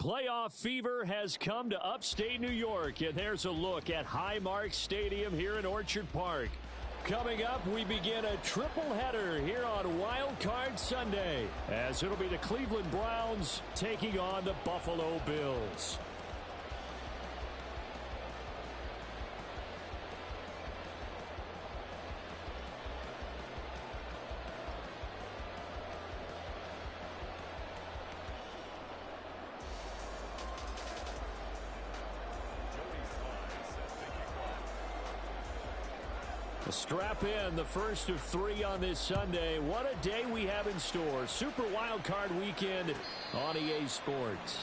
Playoff fever has come to upstate New York, and there's a look at Highmark Stadium here in Orchard Park. Coming up, we begin a triple header here on Wild Card Sunday, as it'll be the Cleveland Browns taking on the Buffalo Bills. Strap in, the first of 3 on this Sunday. What a day we have in store. Super Wild Card Weekend on EA Sports.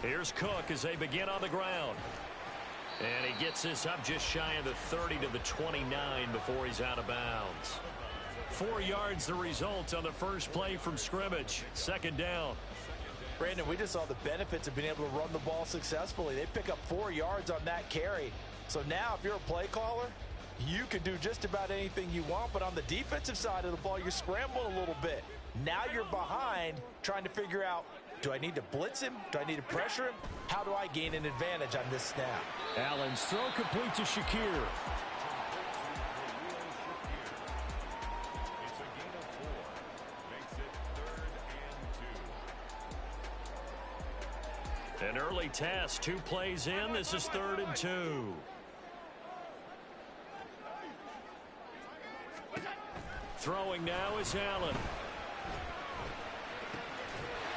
Here's Cook as they begin on the ground. And he gets this up just shy of the 30 to the 29 before he's out of bounds. 4 yards the result on the first play from scrimmage. Second down. Brandon, we just saw the benefits of being able to run the ball successfully. They pick up 4 yards on that carry. So now if you're a play caller, you can do just about anything you want. But on the defensive side of the ball, you're scrambling a little bit. Now you're behind trying to figure out, do I need to blitz him? Do I need to pressure him? How do I gain an advantage on this snap? Allen's throw complete to Shakir. It's a gain of 4. Makes it 3rd and 2. An early test. 2 plays in. This is 3rd and 2. Throwing now is Allen.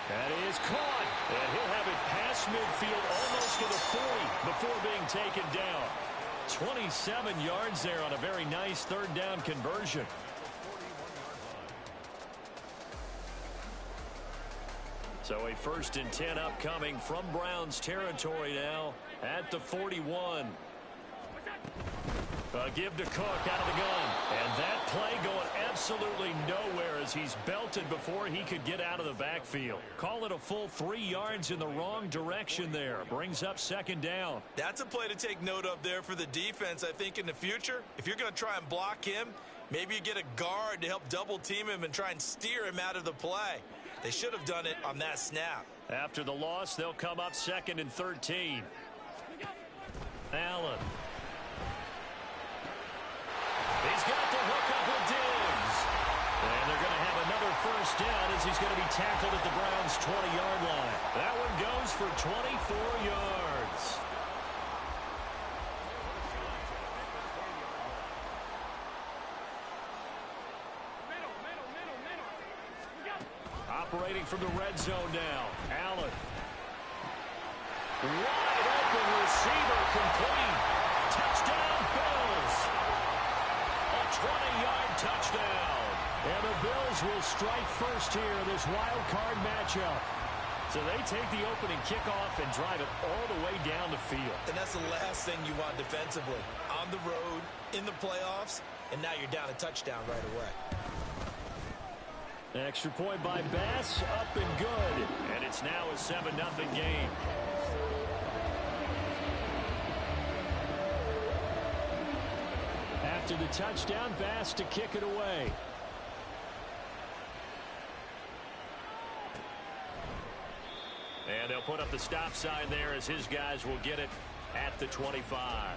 That is caught, and he'll have it past midfield almost to the 40 before being taken down. 27 yards there on a very nice 3rd down conversion. So a 1st and 10 upcoming from Browns territory now at the 41. A give to Cook out of the gun. And that play going absolutely nowhere as he's belted before he could get out of the backfield. Call it a full 3 yards in the wrong direction there. Brings up 2nd down. That's a play to take note of there for the defense, I think, in the future. If you're going to try and block him, maybe you get a guard to help double team him and try and steer him out of the play. They should have done it on that snap. After the loss, they'll come up 2nd and 13. Allen. He's got the hook up with Diggs. And they're going to have another 1st down as he's going to be tackled at the Browns' 20-yard line. That one goes for 24 yards. Operating from the red zone now. Allen. Wide open receiver complete. Touchdown Bills. A 20-yard touchdown. And the Bills will strike first here in this wild card matchup. So they take the opening kickoff and drive it all the way down the field. And that's the last thing you want defensively. On the road, in the playoffs, and now you're down a touchdown right away. Extra point by Bass, up and good. And it's now a 7-0 game. After the touchdown, Bass to kick it away. And they'll put up the stop sign there as his guys will get it at the 25.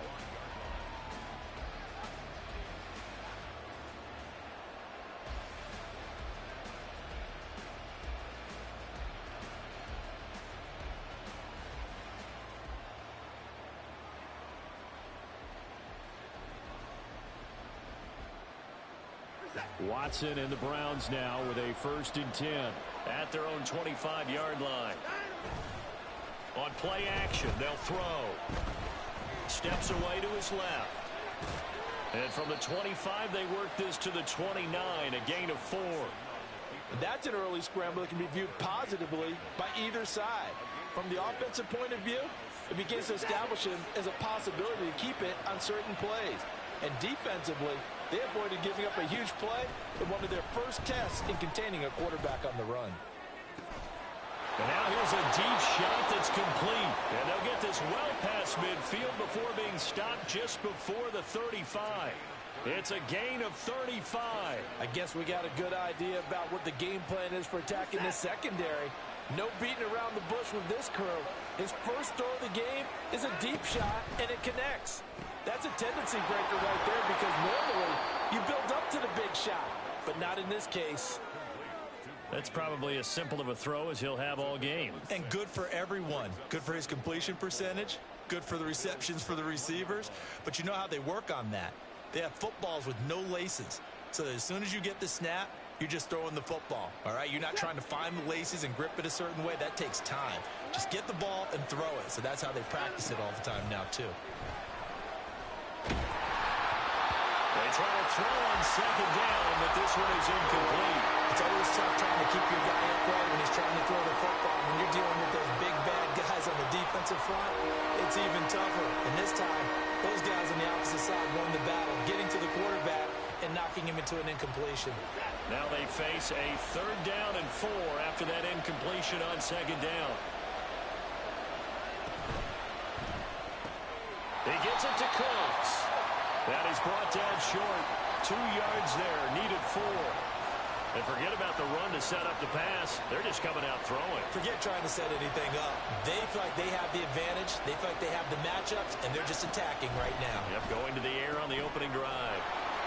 Watson and the Browns now with a 1st and 10 at their own 25-yard line. On play action, they'll throw. Steps away to his left. And from the 25, they work this to the 29, a gain of 4. That's an early scramble that can be viewed positively by either side. From the offensive point of view, it begins to establish him as a possibility to keep it on certain plays. And defensively, they avoided giving up a huge play in one of their first tests in containing a quarterback on the run. And now here's a deep shot that's complete. And they'll get this well past midfield before being stopped just before the 35. It's a gain of 35. I guess we got a good idea about what the game plan is for attacking the secondary. No beating around the bush with this crew. His first throw of the game is a deep shot, and it connects. That's a tendency breaker right there because normally you build up to the big shot, but not in this case. That's probably as simple of a throw as he'll have all game. And good for everyone. Good for his completion percentage. Good for the receptions for the receivers. But you know how they work on that. They have footballs with no laces. So that as soon as you get the snap, you're just throwing the football. All right? You're not trying to find the laces and grip it a certain way. That takes time. Just get the ball and throw it. So that's how they practice it all the time now, too. They try to throw on second down, but this one is incomplete. It's always tough trying to keep your guy upright when he's trying to throw the football. When you're dealing with those big, bad guys on the defensive front, it's even tougher. And this time, those guys on the opposite side won the battle, getting to the quarterback and knocking him into an incompletion. Now they face a 3rd down and 4 after that incompletion on second down. He gets it to Cooks. That is brought down short. 2 yards there, needed 4. And forget about the run to set up the pass. They're just coming out throwing. Forget trying to set anything up. They feel like they have the advantage. They feel like they have the matchups, and they're just attacking right now. Yep, going to the air on the opening drive.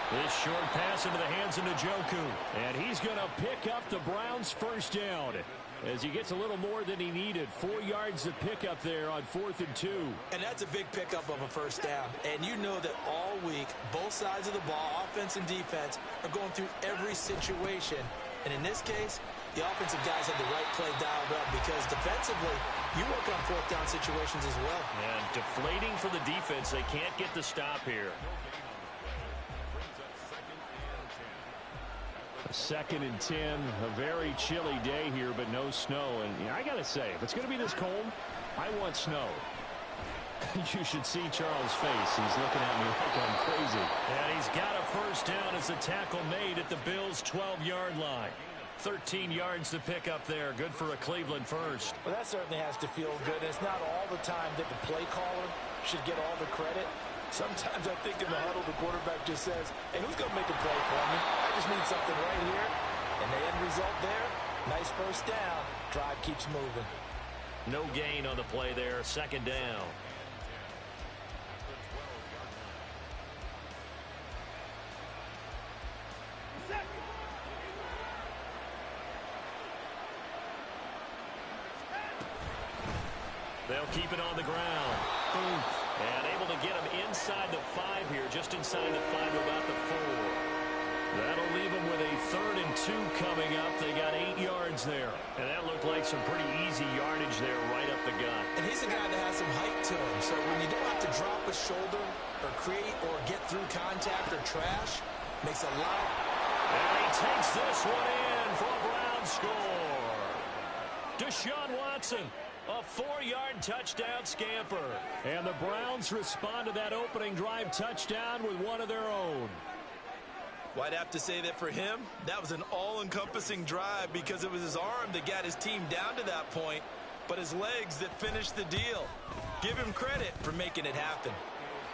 This short pass into the hands of Njoku. And he's going to pick up the Browns' first down as he gets a little more than he needed. 4 yards to pick up there on 4th and 2. And that's a big pickup of a first down. And you know that all week, both sides of the ball, offense and defense, are going through every situation. And in this case, the offensive guys have the right play dialed up because defensively, you work on 4th down situations as well. And deflating for the defense. They can't get the stop here. 2nd and 10, a very chilly day here, but no snow. And I got to say, if it's going to be this cold, I want snow. You should see Charles' face. He's looking at me like I'm crazy. And he's got a first down as the tackle made at the Bills' 12-yard line. 13 yards to pick up there. Good for a Cleveland first. Well, that certainly has to feel good. It's not all the time that the play caller should get all the credit. Sometimes I think in the huddle, the quarterback just says, hey, who's going to make a play for me? I just need something right here. And the end result there, nice first down. Drive keeps moving. No gain on the play there. 2nd down. They'll keep it on the ground. And able to get him inside the 5 here, just inside the 5 about the 4. That'll leave them with a 3rd and 2 coming up. They got 8 yards there. And that looked like some pretty easy yardage there right up the gut. And he's a guy that has some height to him. So when you don't have to drop a shoulder or create or get through contact or trash, makes a lot. And he takes this one in for a Brown score. Deshaun Watson. A 4-yard touchdown scamper. And the Browns respond to that opening drive touchdown with one of their own. Well, I'd have to say that for him, that was an all-encompassing drive because it was his arm that got his team down to that point, but his legs that finished the deal. Give him credit for making it happen.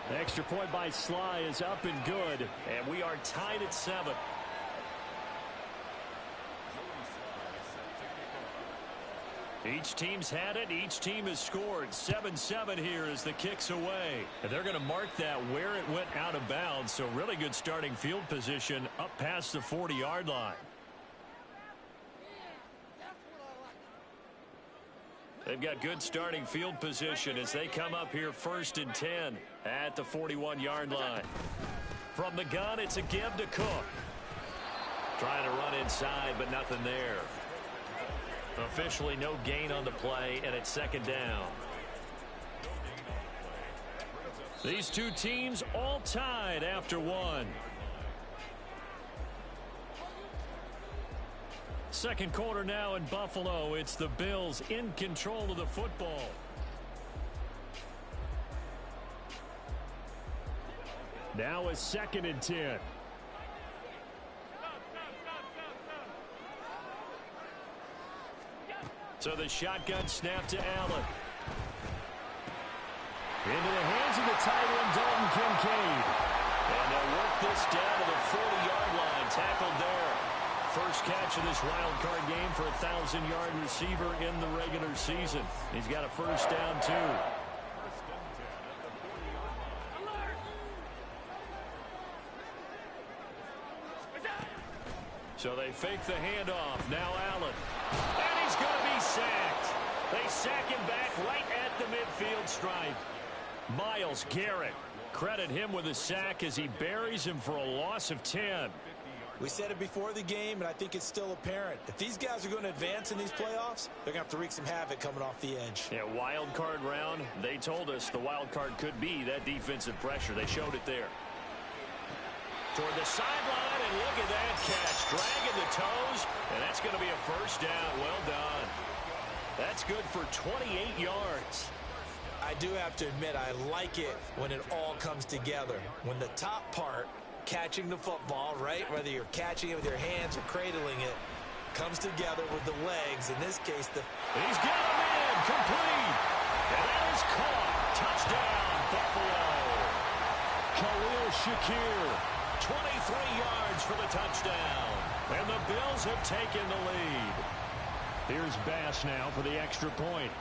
The extra point by Sly is up and good, and we are tied at 7. Each team's had it. Each team has scored. 7-7 here as the kick's away. And they're going to mark that where it went out of bounds. So really good starting field position up past the 40-yard line. They've got good starting field position as they come up here 1st and 10 at the 41-yard line. From the gun, it's a give to Cook. Trying to run inside, but nothing there. Officially no gain on the play, and it's 2nd down. These two teams all tied after one. Second quarter now in Buffalo. It's the Bills in control of the football. Now a 2nd and 10. So the shotgun snap to Allen. Into the hands of the tight end, Dalton Kincaid. And they'll work this down to the 40-yard line. Tackled there. First catch of this wild card game for a 1,000-yard receiver in the regular season. He's got a first down, too. So they fake the handoff. Now Allen. And he's going to be sacked. They sack him back right at the midfield stripe. Myles Garrett. Credit him with a sack as he buries him for a loss of 10. We said it before the game, and I think it's still apparent. If these guys are going to advance in these playoffs, they're going to have to wreak some havoc coming off the edge. Yeah, wild card round. They told us the wild card could be that defensive pressure. They showed it there. Toward the sideline, and look at that catch. Dragging the toes, and that's going to be a first down. Well done. That's good for 28 yards. I do have to admit, I like it when it all comes together. When the top part, catching the football, right, whether you're catching it with your hands or cradling it, comes together with the legs. In this case, he's got him in, complete. And that is caught. Touchdown, Buffalo. Khalil Shakir, 23 yards for the touchdown. And the Bills have taken the lead. Here's Bass now for the extra point.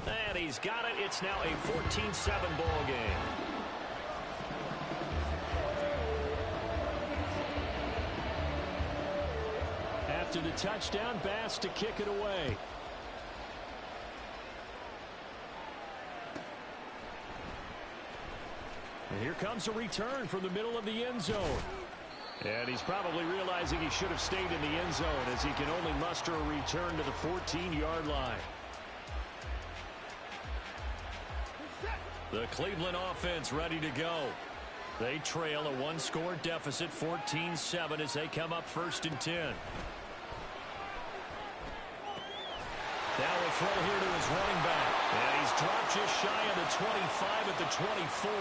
And he's got it. It's now a 14-7 ball game. After the touchdown, Bass to kick it away. And here comes a return from the middle of the end zone. And he's probably realizing he should have stayed in the end zone as he can only muster a return to the 14-yard line. The Cleveland offense ready to go. They trail a one-score deficit, 14-7, as they come up 1st and 10. Now a throw here to his running back. And he's dropped just shy of the 25 at the 24.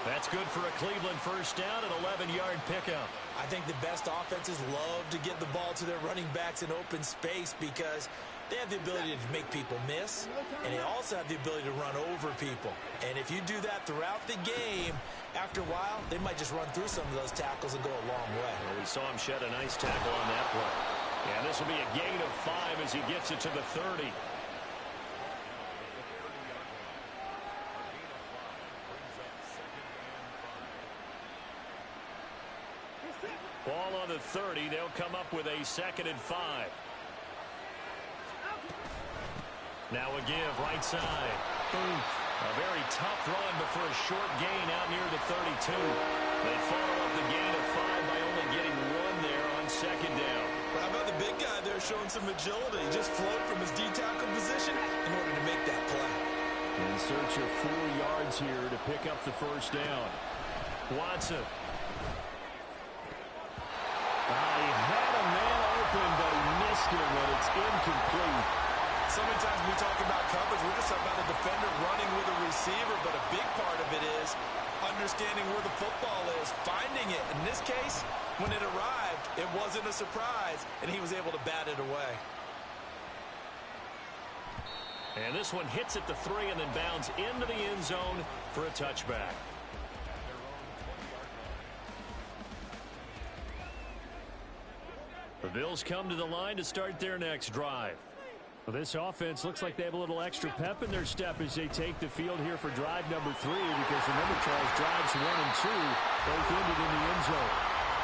That's good for a Cleveland first down, an 11-yard pickup. I think the best offenses love to get the ball to their running backs in open space because they have the ability to make people miss, and they also have the ability to run over people. And if you do that throughout the game, after a while, they might just run through some of those tackles and go a long way. Well, we saw him shed a nice tackle on that play. And this will be a gain of 5 as he gets it to the 30. Ball on the 30. They'll come up with a 2nd and 5. Now a give, right side. Oof. A very tough run, but for a short gain out near the 32. They follow up the gain of 5 by only getting 1 there on 2nd down. But how about the big guy there showing some agility? Just float from his D-tackle position in order to make that play. In search of 4 yards here to pick up the first down. Watson. He had a man open, but he missed him when it's incomplete. So many times when we talk about coverage, we're just talking about the defender running with a receiver, but a big part of it is understanding where the football is, finding it. In this case, when it arrived, it wasn't a surprise, and he was able to bat it away. And this one hits at the 3 and then bounds into the end zone for a touchback. The Bills come to the line to start their next drive. Well, this offense looks like they have a little extra pep in their step as they take the field here for drive number 3, because remember, Charles, drives 1 and 2 both ended in the end zone.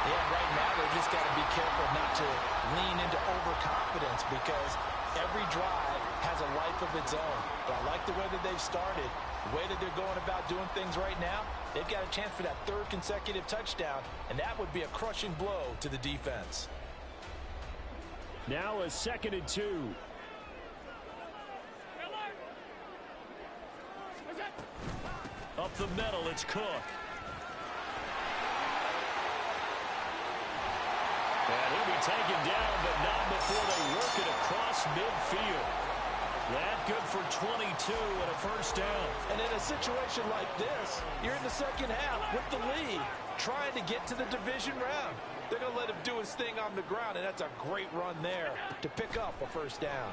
Yeah, right now they just got to be careful not to lean into overconfidence because every drive has a life of its own. But I like the way that they've started, the way that they're going about doing things right now. They've got a chance for that 3rd consecutive touchdown, and that would be a crushing blow to the defense. Now a 2nd and 2. the middle, it's Cook. And he'll be taken down, but not before they work it across midfield. That good for 22 and a first down. And in a situation like this, you're in the second half with the lead, trying to get to the division round. They're going to let him do his thing on the ground, and that's a great run there to pick up a first down.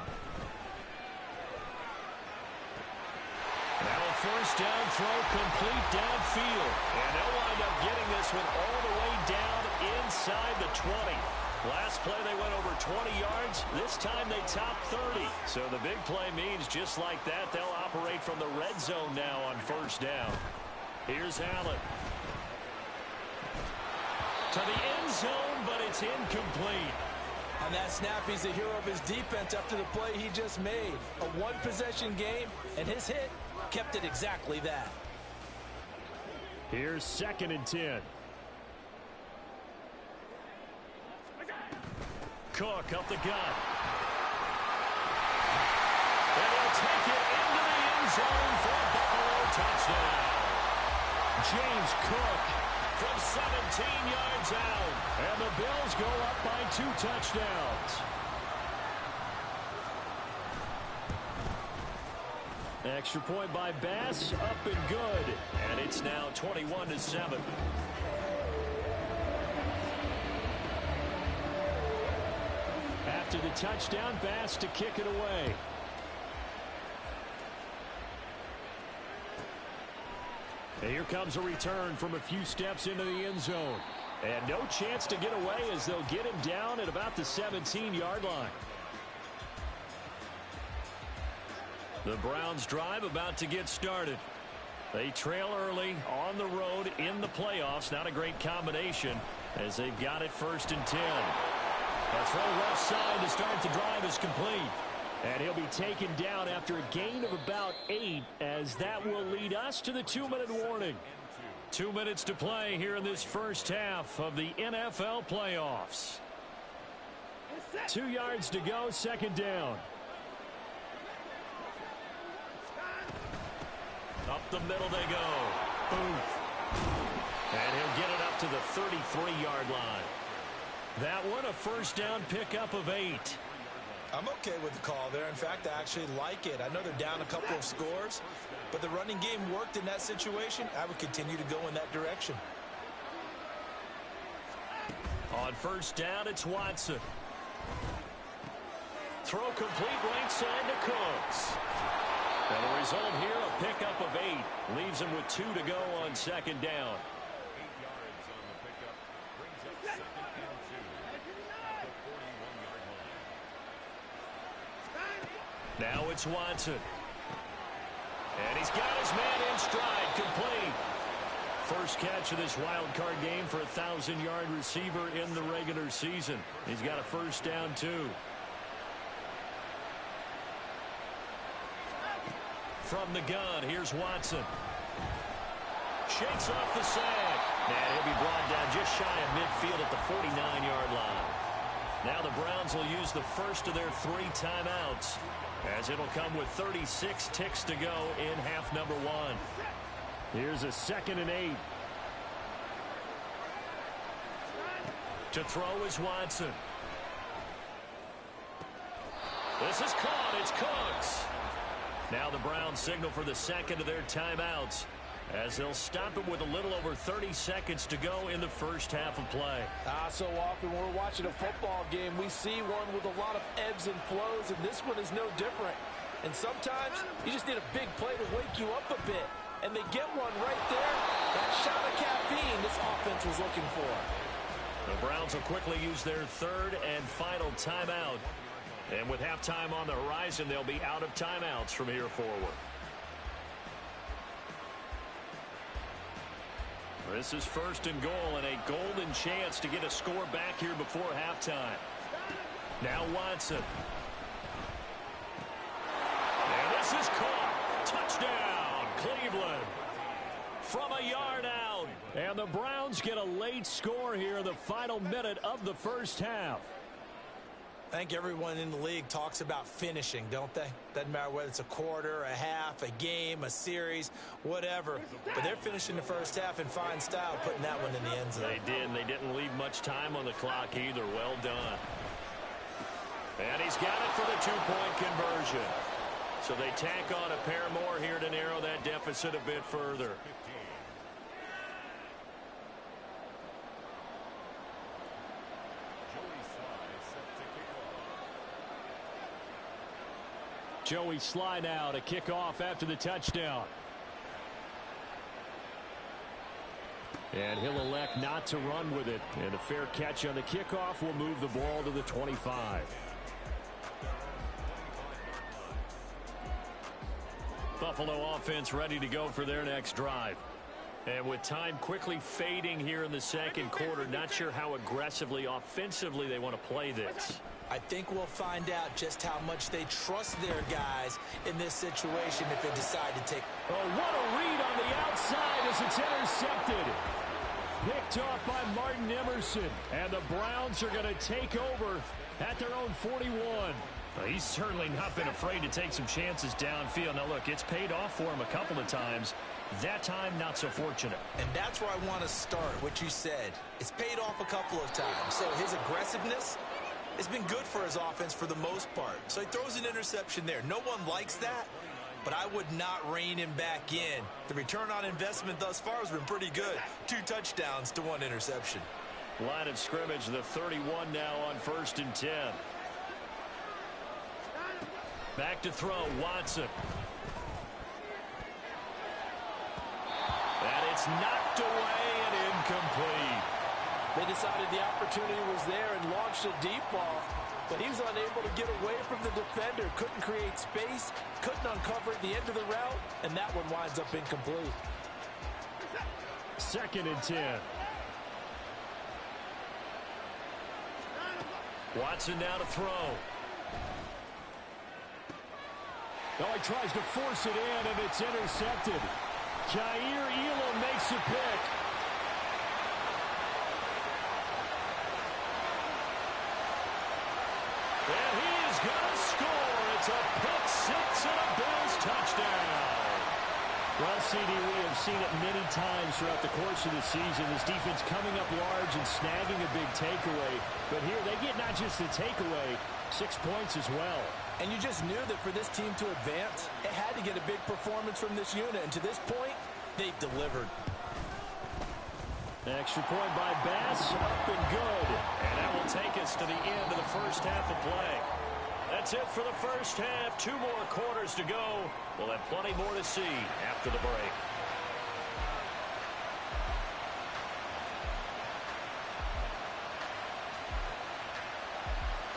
Now a first down throw complete downfield. And they'll wind up getting this one all the way down inside the 20. Last play they went over 20 yards. This time they topped 30. So the big play means just like that, they'll operate from the red zone now on first down. Here's Allen. To the end zone, but it's incomplete. On that snap, he's the hero of his defense after the play he just made. A one-possession game, and his hit kept it exactly that. Here's 2nd and 10. Cook up the gun. And he'll take it into the end zone for a Buffalo touchdown. James Cook from 17 yards out. And the Bills go up by 2 touchdowns. Extra point by Bass, up and good. And it's now 21-7. After the touchdown, Bass to kick it away. And here comes a return from a few steps into the end zone. And no chance to get away as they'll get him down at about the 17-yard line. The Browns drive about to get started. They trail early on the road in the playoffs. Not a great combination as they've got it 1st and 10. A throw left side to start the drive is complete. And he'll be taken down after a gain of about 8 as that will lead us to the 2-minute warning. 2 minutes to play here in this first half of the NFL playoffs. 2 yards to go, 2nd down. Up the middle they go. Booth. And he'll get it up to the 33-yard line. That one a first down pickup of 8. I'm okay with the call there. In fact, I actually like it. I know they're down a couple of scores, but the running game worked in that situation. I would continue to go in that direction. On first down, it's Watson. Throw complete right side to Cooks. And the result here, a pickup of 8. Leaves him with 2 to go on 2nd down. 8 yards on the pickup. Brings up 2nd and 2 at the 41-yard line. Now it's Watson. And he's got his man in stride, complete. First catch of this wild card game for a 1,000-yard receiver in the regular season. He's got a first down, too. From the gun, here's Watson. Shakes off the sack. And he'll be brought down just shy of midfield at the 49-yard line. Now the Browns will use the first of their 3 timeouts, as it'll come with 36 ticks to go in half number 1. Here's a 2nd and 8. To throw is Watson. This is caught. It's Cooks. Now the Browns signal for the 2nd of their timeouts, as they'll stop it with a little over 30 seconds to go in the first half of play. So often when we're watching a football game, we see one with a lot of ebbs and flows, and this one is no different. And sometimes you just need a big play to wake you up a bit. And they get one right there. That shot of caffeine this offense was looking for. The Browns will quickly use their 3rd and final timeout. And with halftime on the horizon, they'll be out of timeouts from here forward. This is 1st and goal, and a golden chance to get a score back here before halftime. Now Watson. And this is caught. Touchdown, Cleveland. From a yard out. And the Browns get a late score here in the final minute of the first half. I think everyone in the league talks about finishing, don't they? Doesn't matter whether it's a quarter, a half, a game, a series, whatever. But they're finishing the first half in fine style, putting that one in the end zone. They did, and they didn't leave much time on the clock either. Well done. And he's got it for the two-point conversion. So they tack on a pair more here to narrow that deficit a bit further. Joey slide out, a kickoff after the touchdown. And he'll elect not to run with it. And a fair catch on the kickoff will move the ball to the 25. Buffalo offense ready to go for their next drive. And with time quickly fading here in the second quarter, not sure how aggressively, offensively they want to play this. I think we'll find out just how much they trust their guys in this situation if they decide to take. Oh, what a read on the outside as it's intercepted. Picked off by Martin Emerson. And the Browns are going to take over at their own 41. Well, he's certainly not been afraid to take some chances downfield. Now, look, it's paid off for him a couple of times. That time, not so fortunate. And that's where I want to start, what you said. It's paid off a couple of times. So his aggressiveness has been good for his offense for the most part. So he throws an interception there. No one likes that, but I would not rein him back in. The return on investment thus far has been pretty good. 2 touchdowns to 1 interception. Line of scrimmage, the 31 now on 1st and 10. Back to throw, Watson. And it's knocked away and incomplete. They decided the opportunity was there and launched a deep ball, but he was unable to get away from the defender. Couldn't create space, couldn't uncover at the end of the route, and that one winds up incomplete. 2nd and 10. Watson now to throw. Oh, he tries to force it in, and it's intercepted. Jair Elam makes a pick. And he is going to score. It's a pick six and a Bills touchdown. Well, CD, we have seen it many times throughout the course of the season. This defense coming up large and snagging a big takeaway. But here they get not just the takeaway, 6 points as well. And you just knew that for this team to advance, it had to get a big performance from this unit. And to this point, they've delivered. Extra point by Bass, up and good. And that will take us to the end of the first half of play. That's it for the first half. 2 more quarters to go. We'll have plenty more to see after the break.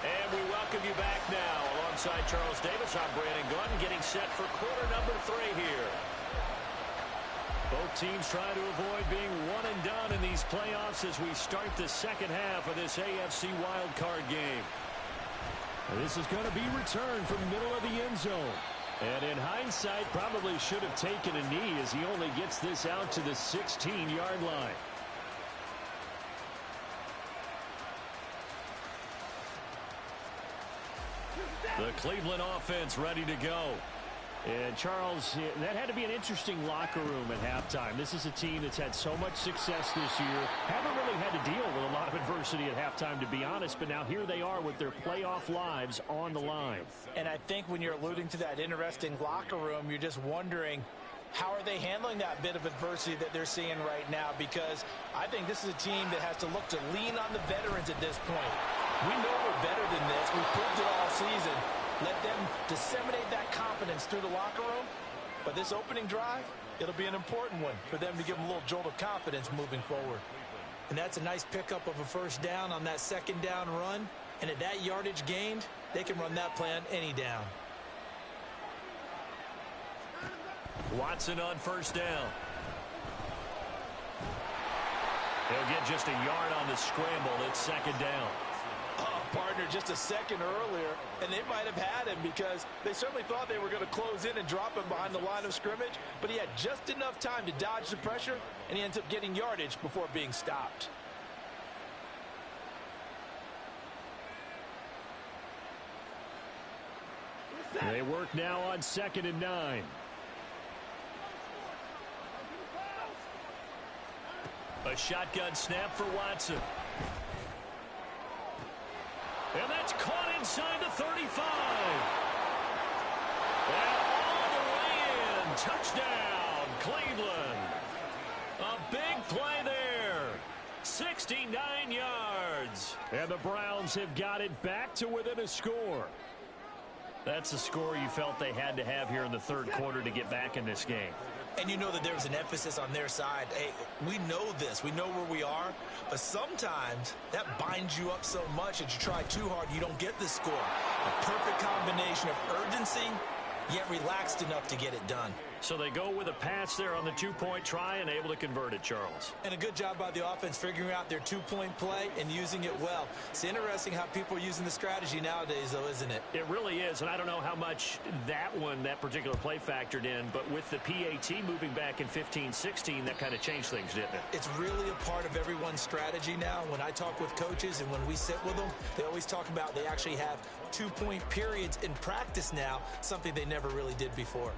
And we welcome you back now. Alongside Charles Davis, I'm Brandon Gunn, getting set for quarter number 3 here. Both teams trying to avoid being one and done in these playoffs as we start the second half of this AFC wildcard game. This is going to be returned from the middle of the end zone. And in hindsight, probably should have taken a knee as he only gets this out to the 16-yard line. The Cleveland offense ready to go. And Charles, that had to be an interesting locker room at halftime. This is a team that's had so much success this year. Haven't really had to deal with a lot of adversity at halftime, to be honest. But now here they are with their playoff lives on the line. And I think when you're alluding to that interesting locker room, you're just wondering, how are they handling that bit of adversity that they're seeing right now? Because I think this is a team that has to look to lean on the veterans at this point. We know we're better than this. We've proved it all season. Let them disseminate that confidence through the locker room. But this opening drive, it'll be an important one for them to give them a little jolt of confidence moving forward. And that's a nice pickup of a first down on that second down run. And at that yardage gained, they can run that play on any down. Watson on first down. He'll get just a yard on the scramble. It's second down. Partner just a second earlier, and they might have had him because they certainly thought they were going to close in and drop him behind the line of scrimmage, but he had just enough time to dodge the pressure, and he ends up getting yardage before being stopped. They work now on 2nd and 9. A shotgun snap for Watson. And that's caught inside the 35. And all the way in. Touchdown, Cleveland. A big play there. 69 yards. And the Browns have got it back to within a score. That's a score you felt they had to have here in the third quarter to get back in this game. And you know that there's an emphasis on their side. Hey, we know this. We know where we are. But sometimes that binds you up so much that you try too hard, you don't get the score. A perfect combination of urgency, yet relaxed enough to get it done. So they go with a pass there on the two-point try and able to convert it, Charles. And a good job by the offense figuring out their two-point play and using it well. It's interesting how people are using the strategy nowadays, though, isn't it? It really is, and I don't know how much that particular play factored in, but with the PAT moving back in 15-16, that kind of changed things, didn't it? It's really a part of everyone's strategy now. When I talk with coaches and when we sit with them, they always talk about they actually have two-point periods in practice now, something they never really did before.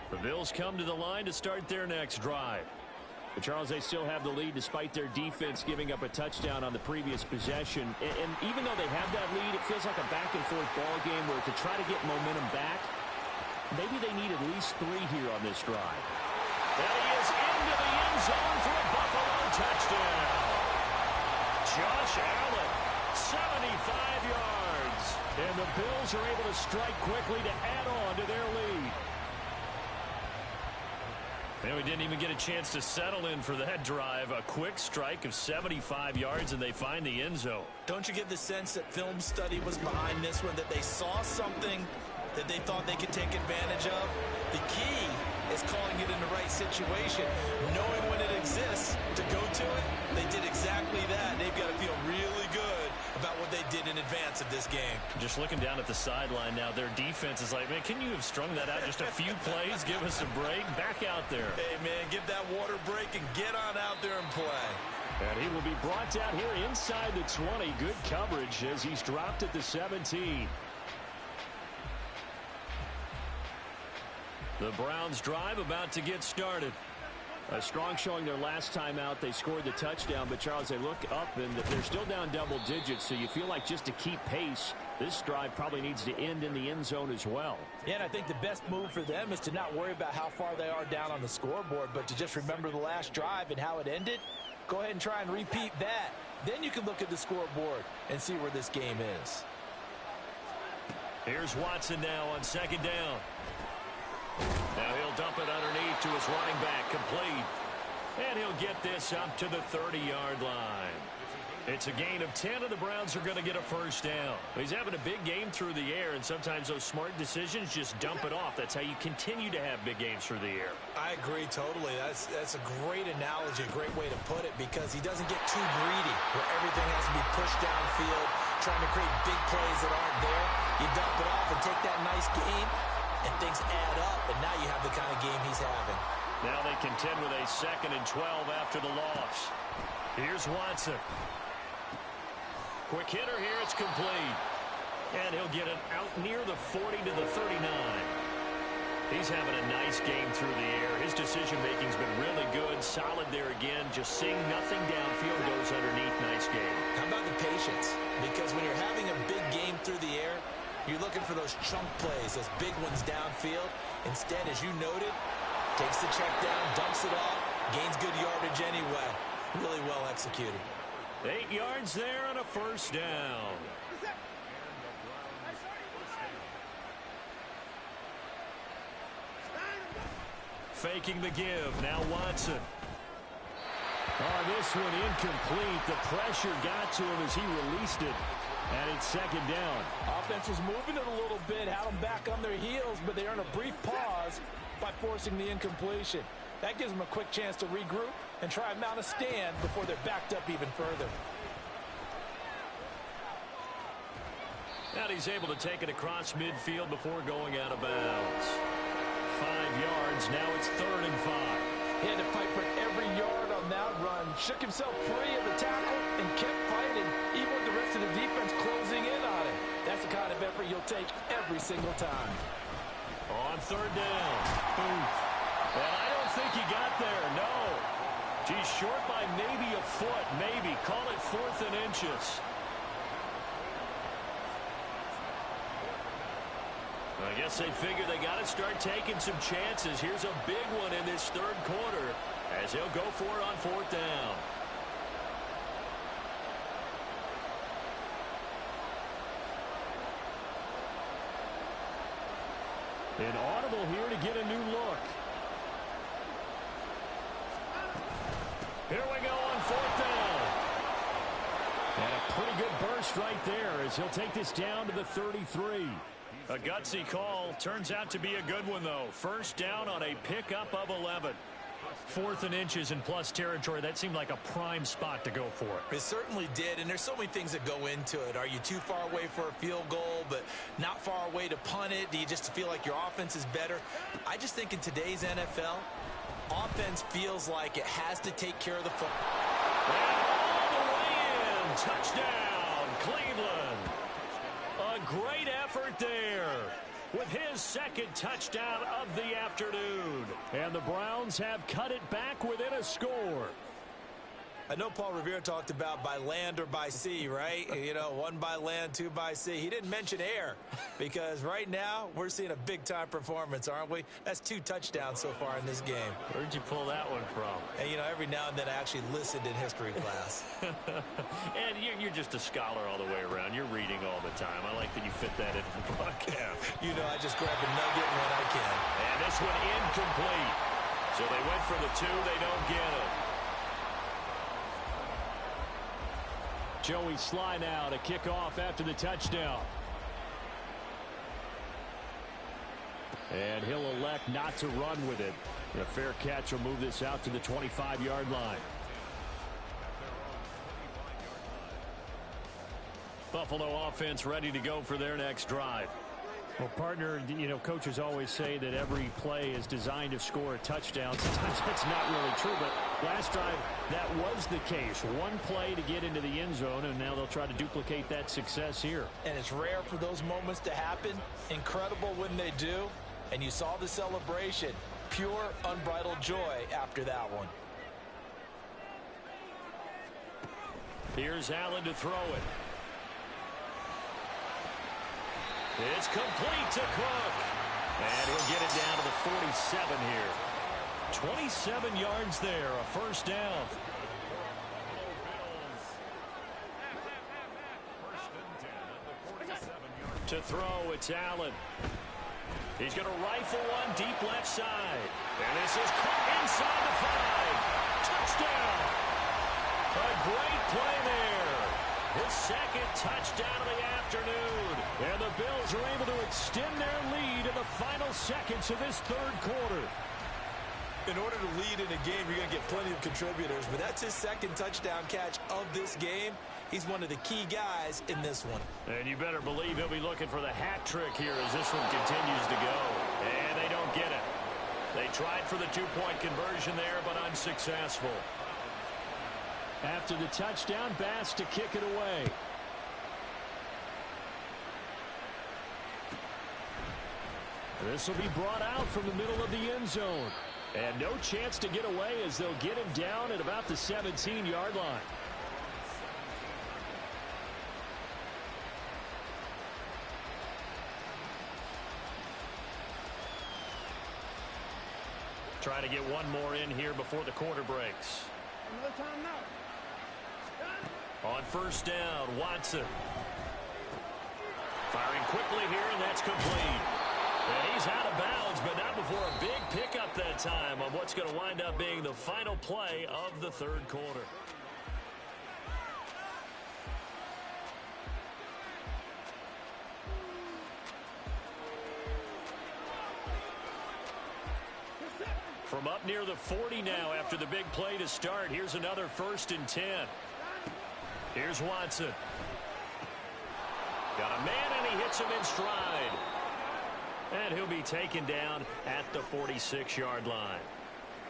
The Bills come to the line to start their next drive. But Charles, they still have the lead despite their defense giving up a touchdown on the previous possession. And even though they have that lead, it feels like a back-and-forth ball game where to try to get momentum back, maybe they need at least 3 here on this drive. And he is into the end zone for a Buffalo touchdown. Josh Allen, 75 yards. And the Bills are able to strike quickly to add on to their lead. And we didn't even get a chance to settle in for that drive. A quick strike of 75 yards, and they find the end zone. Don't you get the sense that film study was behind this one, that they saw something that they thought they could take advantage of? The key is calling it in the right situation, knowing when it exists to go to it. They did exactly that. They've got to feel really good about what they did in advance of this game. Just looking down at the sideline now, their defense is like, man, can you have strung that out just a few plays? Give us a break. Back out there. Hey, man, give that water break and get on out there and play. And he will be brought down here inside the 20. Good coverage as he's dropped at the 17. The Browns drive about to get started. A strong showing their last time out. They scored the touchdown, but Charles, they look up and they're still down double digits, so you feel like just to keep pace, this drive probably needs to end in the end zone as well. Yeah, and I think the best move for them is to not worry about how far they are down on the scoreboard, but to just remember the last drive and how it ended. Go ahead and try and repeat that. Then you can look at the scoreboard and see where this game is. Here's Watson now on 2nd down. Now he'll dump it underneath to his running back, complete. And he'll get this up to the 30-yard line. It's a gain of 10, and the Browns are going to get a first down. He's having a big game through the air, and sometimes those smart decisions just dump it off. That's how you continue to have big games through the air. I agree totally. That's a great analogy, a great way to put it, because he doesn't get too greedy where everything has to be pushed downfield, trying to create big plays that aren't there. You dump it off and take that nice gain, and things add up, and now you have the kind of game he's having. Now they contend with a 2nd and 12 after the loss. Here's Watson. Quick hitter here, it's complete. And he'll get it out near the 40 to the 39. He's having a nice game through the air. His decision-making's been really good. Solid there again. Just seeing nothing downfield, goes underneath. Nice game. How about the patience? Because when you're having a big game through the air, you're looking for those chunk plays, those big ones downfield. Instead, as you noted, takes the check down, dumps it off, gains good yardage anyway. Really well executed. 8 yards there on a first down. Faking the give. Now Watson. This one incomplete. The pressure got to him as he released it. And it's 2nd down. Offense was moving it a little bit, had them back on their heels, but they earned a brief pause by forcing the incompletion. That gives them a quick chance to regroup and try and mount a stand before they're backed up even further. And he's able to take it across midfield before going out of bounds. 5 yards. Now it's 3rd and 5. He had to fight for every yard on that run. Shook himself free of the tackle and kept fighting, even with the rest of the defense closing in on him. you'll take every single time. On third down. Oof. And I don't think he got there, no. He's short by maybe a foot, maybe. Call it 4th and inches. I guess they figure they got to start taking some chances. Here's a big one in this third quarter as he'll go for it on 4th down. An audible here to get a new look. Here we go on 4th down. And a pretty good burst right there as he'll take this down to the 33. A gutsy call. Turns out to be a good one, though. First down on a pickup of 11. 4th and inches in plus territory. That seemed like a prime spot to go for it. It certainly did, and there's so many things that go into it. Are you too far away for a field goal, but not far away to punt it? Do you just feel like your offense is better? I just think in today's NFL, offense feels like it has to take care of the football. And all the way in. Touchdown, Cleveland. A great effort there with his second touchdown of the afternoon. And the Browns have cut it back within a score. I know Paul Revere talked about by land or by sea, right? You know, 1 by land, 2 by sea. He didn't mention air because right now we're seeing a big-time performance, aren't we? That's 2 touchdowns so far in this game. Where'd you pull that one from? And, you know, every now and then I actually listened in history class. And you're just a scholar all the way around. You're reading all the time. I like that you fit that into the broadcast. You know, I just grab a nugget when I can. And this one incomplete. So they went for the 2. They don't get it. Joey Sly now to kick off after the touchdown. And he'll elect not to run with it. A fair catch will move this out to the 25-yard line. Buffalo offense ready to go for their next drive. Well, partner, you know, coaches always say that every play is designed to score a touchdown. Sometimes that's not really true, but last drive, that was the case. One play to get into the end zone, and now they'll try to duplicate that success here. And it's rare for those moments to happen. Incredible when they do. And you saw the celebration. Pure, unbridled joy after that one. Here's Allen to throw it. It's complete to Cook. And he'll get it down to the 47 here. 27 yards there, a first down. To throw, it's Allen. He's going to rifle one deep left side. And this is Cook inside the 5. Touchdown. A great play there. His second touchdown of the afternoon. And the Bills are able to extend their lead in the final seconds of this third quarter. In order to lead in a game, you're going to get plenty of contributors. But that's his second touchdown catch of this game. He's one of the key guys in this one. And you better believe he'll be looking for the hat trick here as this one continues to go. And they don't get it. They tried for the 2-point conversion there, but unsuccessful. After the touchdown, Bass to kick it away. This will be brought out from the middle of the end zone. And no chance to get away as they'll get him down at about the 17-yard line. Try to get one more in here before the quarter breaks. On first down, Watson. Firing quickly here, and that's complete. And he's out of bounds, but not before a big pickup that time on what's going to wind up being the final play of the third quarter. From up near the 40 now after the big play to start. Here's another 1st and 10. Here's Watson. Got a man, and he hits him in stride. And he'll be taken down at the 46-yard line.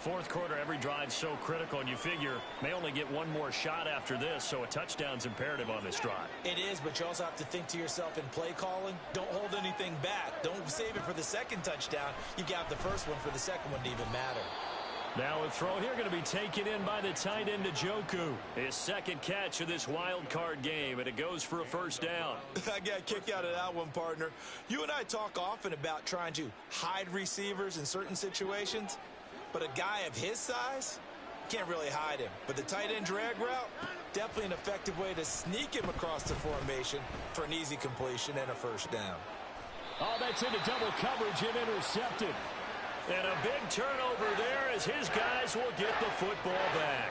Fourth quarter, every drive so critical, and you figure may only get one more shot after this, so a touchdown's imperative on this drive. It is, but you also have to think to yourself in play calling, don't hold anything back. Don't save it for the second touchdown. You got the first one for the second one to even matter. Now a throw here going to be taken in by the tight end Njoku. His second catch of this wild card game, and it goes for a first down. I got a kick out of that one, partner. You and I talk often about trying to hide receivers in certain situations, but a guy of his size, can't really hide him. But the tight end drag route, definitely an effective way to sneak him across the formation for an easy completion and a first down. Oh, that's into double coverage and intercepted. And a big turnover there as his guys will get the football back.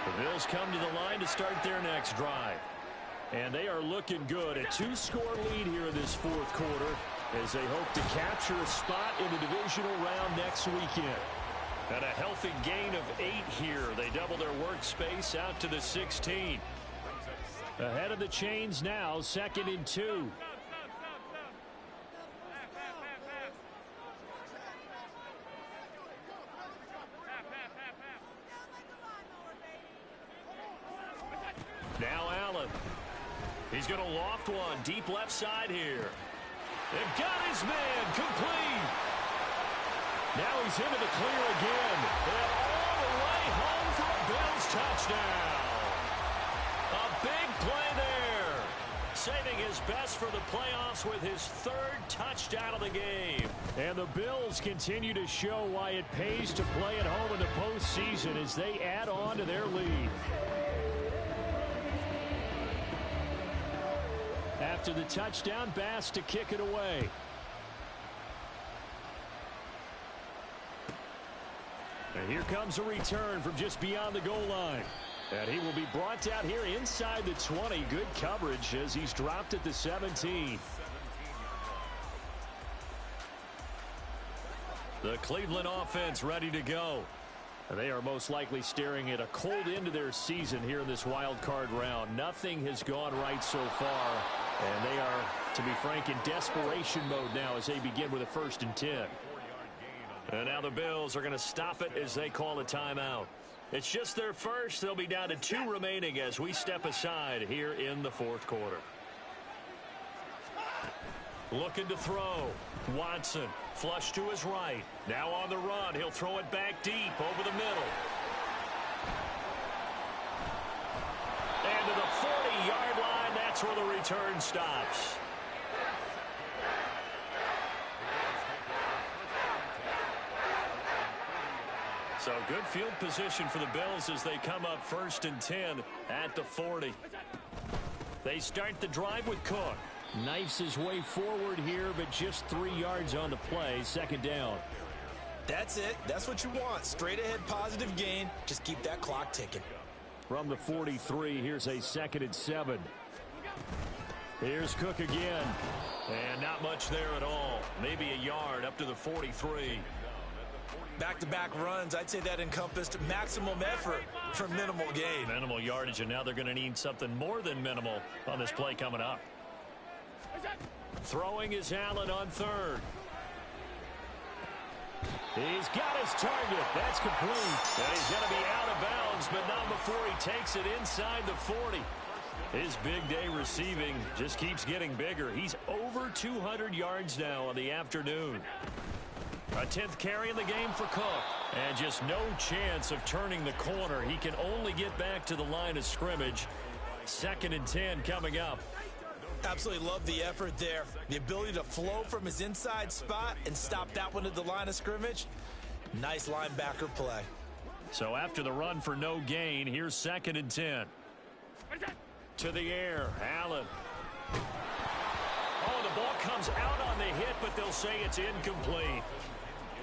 The Bills come to the line to start their next drive. And they are looking good. A 2-score lead here in this fourth quarter as they hope to capture a spot in the divisional round next weekend. And a healthy gain of 8 here. They double their workspace out to the 16. Ahead of the chains now, 2nd and 2. Now Allen. He's going to loft one deep left side here. They've got his man complete. Now he's into the clear again. And all the way home for a Bills touchdown. A big play there. Saving his best for the playoffs with his 3rd touchdown of the game. And the Bills continue to show why it pays to play at home in the postseason as they add on to their lead. After the touchdown, Bass to kick it away. And here comes a return from just beyond the goal line. And he will be brought out here inside the 20. Good coverage as he's dropped at the 17. The Cleveland offense ready to go. And they are most likely staring at a cold end to their season here in this wild card round. Nothing has gone right so far. And they are, to be frank, in desperation mode now as they begin with a 1st and 10. And now the Bills are going to stop it as they call a timeout. It's just their first. They'll be down to 2 remaining as we step aside here in the fourth quarter. Looking to throw. Watson, flush to his right. Now on the run. He'll throw it back deep over the middle. And to the 40-yard line, that's where the return stops. So good field position for the Bills as they come up 1st and 10 at the 40. They start the drive with Cook. Knifes his way forward here, but just 3 yards on the play. 2nd down. That's it. That's what you want. Straight ahead positive gain. Just keep that clock ticking. From the 43, here's a 2nd and 7. Here's Cook again. And not much there at all. Maybe a yard up to the 43. Back-to-back runs, I'd say that encompassed maximum effort for minimal gain. Minimal yardage, and now they're going to need something more than minimal on this play coming up. Throwing is Allen on 3rd. He's got his target. That's complete. And he's going to be out of bounds, but not before he takes it inside the 40. His big day receiving just keeps getting bigger. He's over 200 yards now on the afternoon. A 10th carry in the game for Cook. And just no chance of turning the corner. He can only get back to the line of scrimmage. 2nd and 10 coming up. Absolutely love the effort there. The ability to flow from his inside spot and stop that one at the line of scrimmage. Nice linebacker play. So after the run for no gain, here's 2nd and 10. To the air, Allen. Oh, the ball comes out on the hit, but they'll say it's incomplete.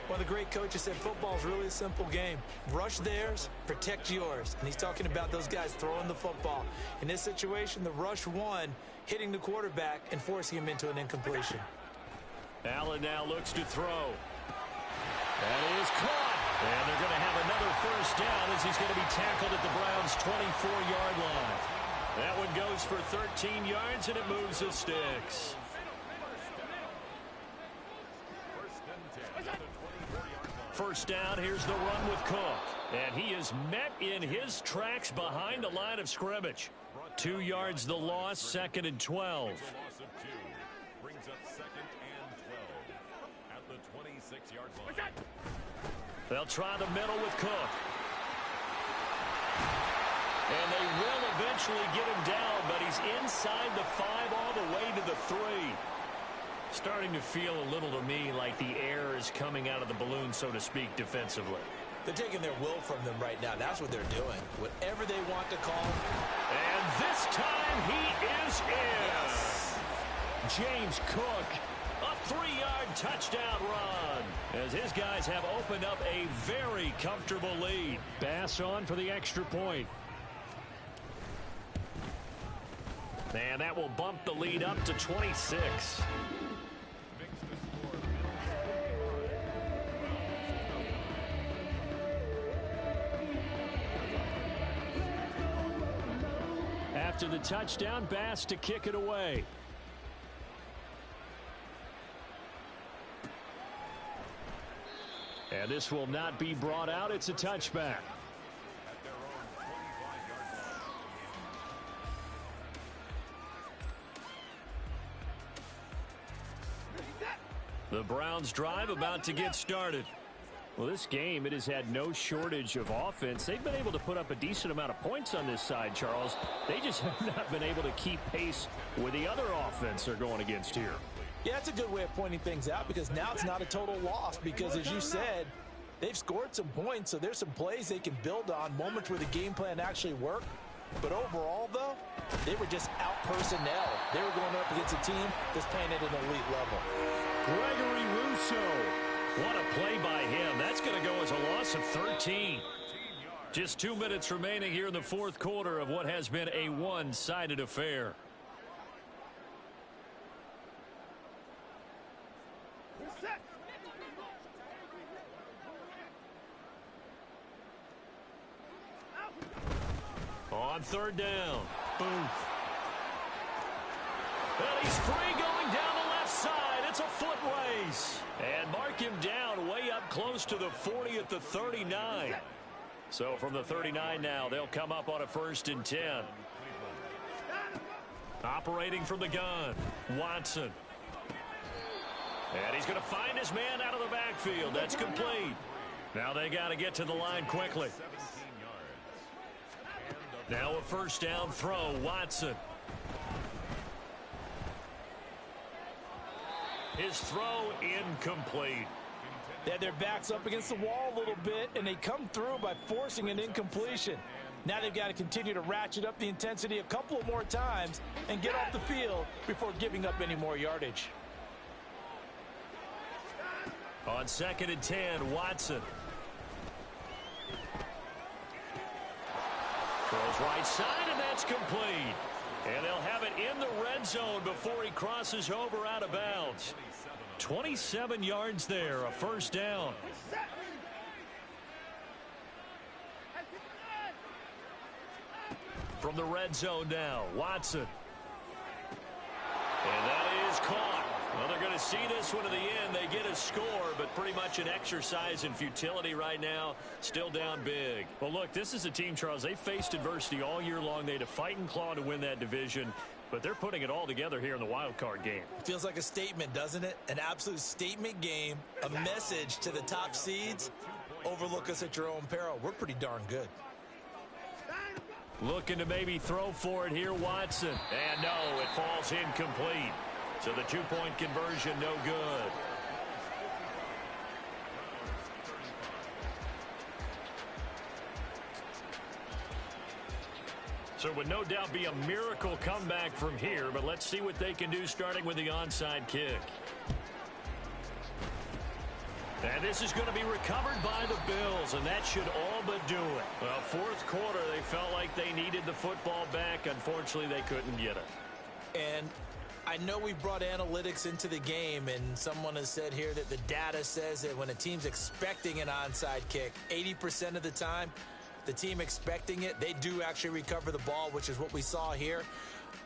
One of the great coaches said football is really a simple game. Rush theirs, protect yours. And he's talking about those guys throwing the football. In this situation, the rush won, hitting the quarterback and forcing him into an incompletion. Allen now looks to throw. That is caught. And they're going to have another first down as he's going to be tackled at the Browns' 24-yard line. That one goes for 13 yards, and it moves the sticks. 1st and 10. First down, here's the run with Cook. And he is met in his tracks behind the line of scrimmage. 2 yards the loss, 2nd and 12. Loss of 2 brings up 2nd and 12 at the 26-yard line. They'll try the middle with Cook. And they will eventually get him down, but he's inside the 5 all the way to the 3. Starting to feel a little to me like the air is coming out of the balloon, so to speak, defensively. They're taking their will from them right now. That's what they're doing. Whatever they want to call. And this time he is in. Yes. James Cook, a 3-yard touchdown run, as his guys have opened up a very comfortable lead. Bass on for the extra point. And that will bump the lead up to 26. After the touchdown, Bass to kick it away. And this will not be brought out. It's a touchback. The Browns drive about to get started. Well, this game, it has had no shortage of offense. They've been able to put up a decent amount of points on this side, Charles. They just have not been able to keep pace with the other offense they're going against here. Yeah, that's a good way of pointing things out, because now it's not a total loss, because as you said, they've scored some points, so there's some plays they can build on, moments where the game plan actually worked. But overall, though, they were just out personnel. They were going up against a team that's playing at an elite level. Gregory Rousseau. What a play by him. That's going to go as a loss of 13. Just 2 minutes remaining here in the 4th quarter of what has been a one-sided affair. On 3rd down. Booth. Well, he's free going down the left side. It's a foot race. And mark him down way up close to the 40 at the 39. So from the 39 now, they'll come up on a 1st and 10. Operating from the gun, Watson. And he's going to find his man out of the backfield. That's complete. Now they got to get to the line quickly. Now a 1st down throw, Watson. His throw incomplete. They had their backs up against the wall a little bit, and they come through by forcing an incompletion. Now they've got to continue to ratchet up the intensity a couple of more times and get off the field before giving up any more yardage. On 2nd and 10, Watson. Throws right side, and that's complete. And they'll have it in the red zone before he crosses over out of bounds. 27 yards there, a 1st down. From the red zone now, Watson. And that is caught. Well, they're going to see this one to the end. They get a score, but pretty much an exercise in futility right now. Still down big. Well, look, this is a team, Charles. They faced adversity all year long. They had to fight and claw to win that division, but they're putting it all together here in the wild card game. It feels like a statement, doesn't it? An absolute statement game, a message to the top seeds. Overlook us at your own peril. We're pretty darn good. Looking to maybe throw for it here, Watson. And no, it falls incomplete. So the 2-point conversion, no good. So it would no doubt be a miracle comeback from here, but let's see what they can do starting with the onside kick. And this is going to be recovered by the Bills, and that should all but do it. Well, 4th quarter, they felt like they needed the football back. Unfortunately, they couldn't get it. And I know we brought analytics into the game, and someone has said here that the data says that when a team's expecting an onside kick, 80% of the time, the team expecting it, they do actually recover the ball, which is what we saw here.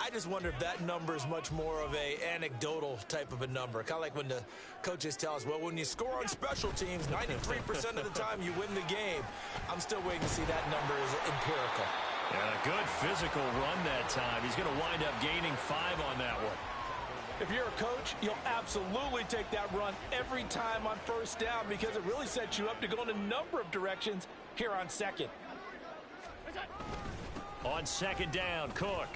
I just wonder if that number is much more of a anecdotal type of a number. Kind of like when the coaches tell us, well, when you score on special teams, 93% of the time you win the game. I'm still waiting to see that number is empirical. And a good physical run that time. He's going to wind up gaining 5 on that one. If you're a coach, you'll absolutely take that run every time on first down because it really sets you up to go in a number of directions here on second. On second down, Cook.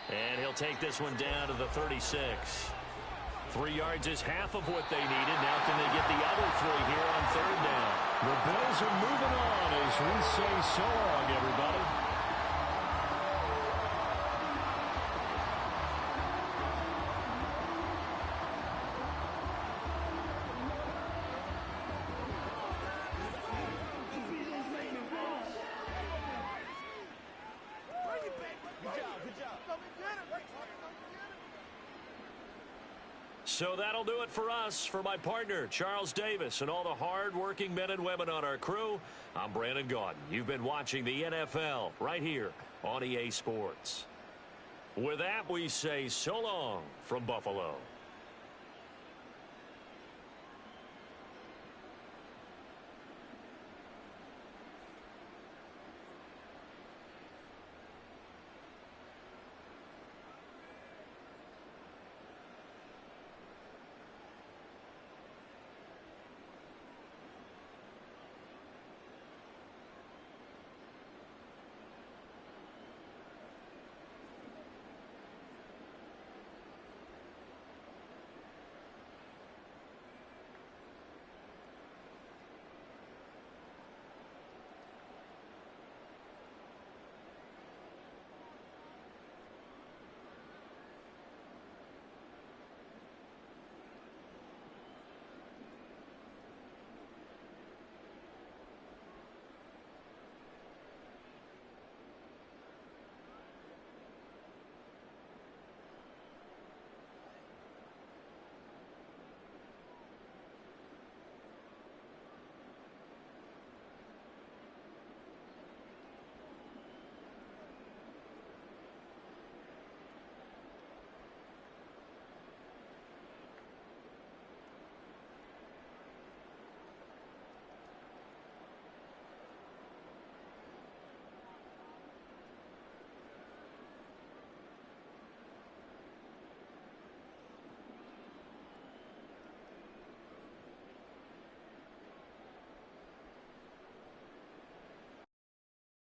And he'll take this one down to the 36. 3 yards is half of what they needed. Now can they get the other 3 here on third down? The Bills are moving on as we say so long, everybody. So that'll do it for us. For my partner, Charles Davis, and all the hard-working men and women on our crew, I'm Brandon Gaudin. You've been watching the NFL right here on EA Sports. With that, we say so long from Buffalo.